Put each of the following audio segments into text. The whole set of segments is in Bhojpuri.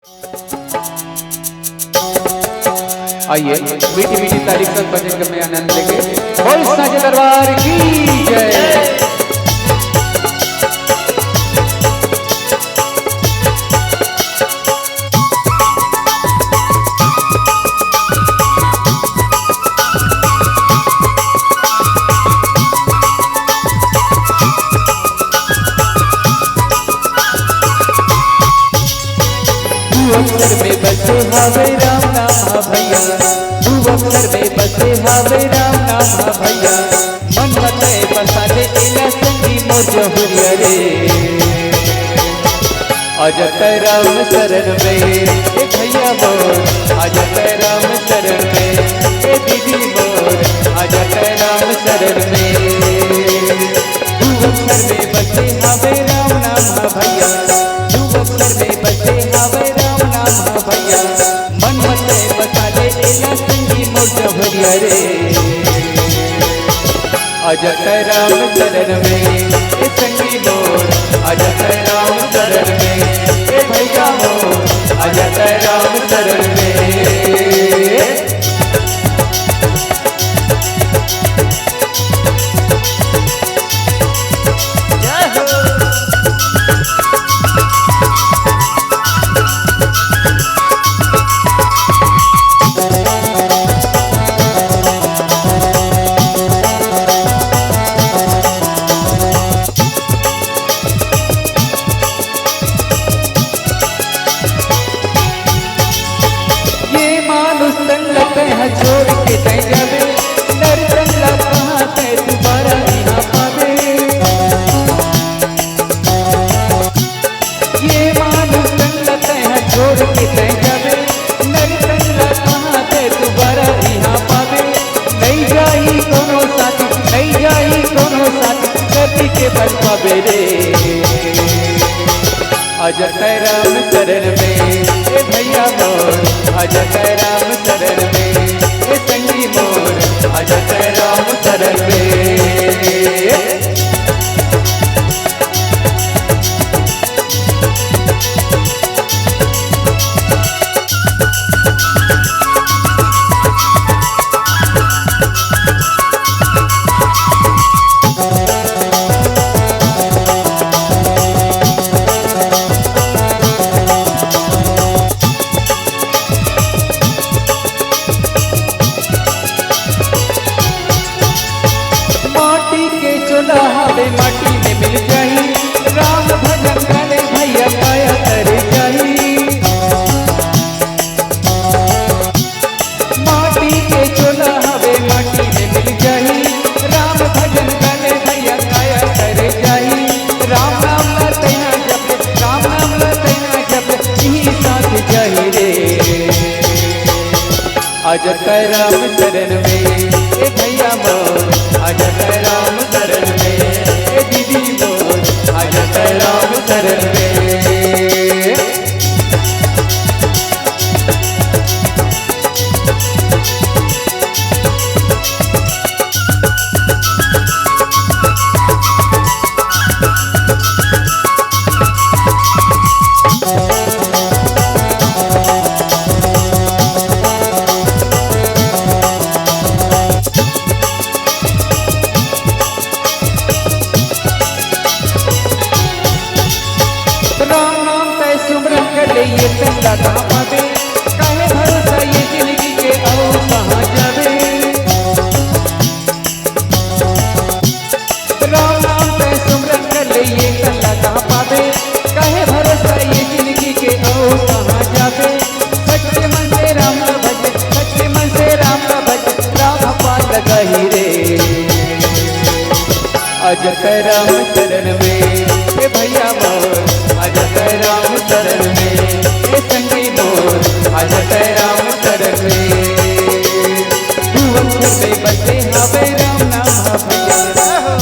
आइए मीठी मीठी तारीफ तक भजन में आनंद लेंगे। बोल साचे दरबार की जय। अक्षर में बसे हावे राम नाम भैया, तू अक्षर में बसे हावे राम नाम भैया, मन मते बसा दे एला संगी मोज हुरिया रे। अजत राम शरण में ए भैया मोर, अजत राम शरण में ए दीदी मोर, अजत राम शरण में। तू अक्षर में बसे हावे राम नाम भैया, तू अक्षर में बसे हावे भैया, मन मते बसा दे एला संगी मोज भरिया रे। अजत राम शरण में ए संगी मोर, अजत राम शरण में ए भैया मोर, अजत राम शरण में। छोड़ के तय जावे नर तंगला कहाँ ते दोबारा यहाँ पावे। ये मानुष तंगला तय छोड़ के तय जावे नर तंगला कहाँ ते दोबारा यहाँ पावे। नहीं जाई कोनो साथी, नहीं जाई कोनो साथी, गति के बल पावे रे। अजत राम शरण में ए भैया मोर, अजत राम शरण में ए संगी मोर, अजत राम शरण में। हावे माटी में मिल जाही, राम भजन करे भैया पाया कर जाही। माटी के चोला हवे माटी में मिल जाही, राम भजन करे भैया पाया कर जाही। राम नाम ला तैना जप, राम नाम ला तैना जप, यही साथ जाही रे। अजत राम शरण में ए भैया मोर, अजत राम शरण में ए दीदी मोर, अजत राम शरण में। ये तंगला कहाँ पावे, काहे भरोसा ये जिंदगी के आओ कहाँ जावे। राम नाम पे सुमरन कर ले ये तंगला कहाँ पावे, काहे भरोसा ये जिंदगी के आओ कहाँ जावे। सच्चे मन से राम का भज, सच्चे मन से राम का भज, राम पाल लगा ही रे। अजत राम शरण में ए भैया मोर, अजत राम शरण में ए संगी मोर, अजत राम शरण में। तू अक्षर में बसे हावे राम नाम भैया,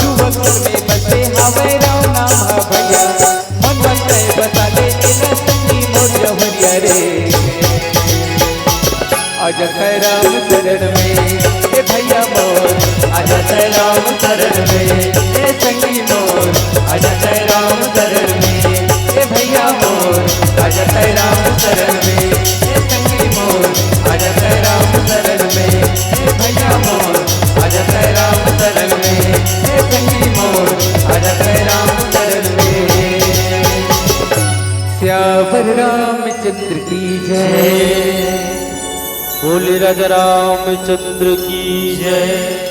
तू अक्षर में बसे हावे राम नाम भैया, मन मते बसा दे एला संगी मोर हुरिया रे। अजत राम शरण में ए भैया मोर, अजत राम शरण में ए संगी मोर, अजत राम शरण में ए भैया मोर। आजा तेरे राम शरण में। ए संगी मोर आजा तेरे राम शरण में। ए भैया मोर आजा तेरे राम शरण में। ए संगी मोर आजा तेरे राम शरण में। श्यावर रामचंद्र की जय। बोले राजा रामचंद्र की जय।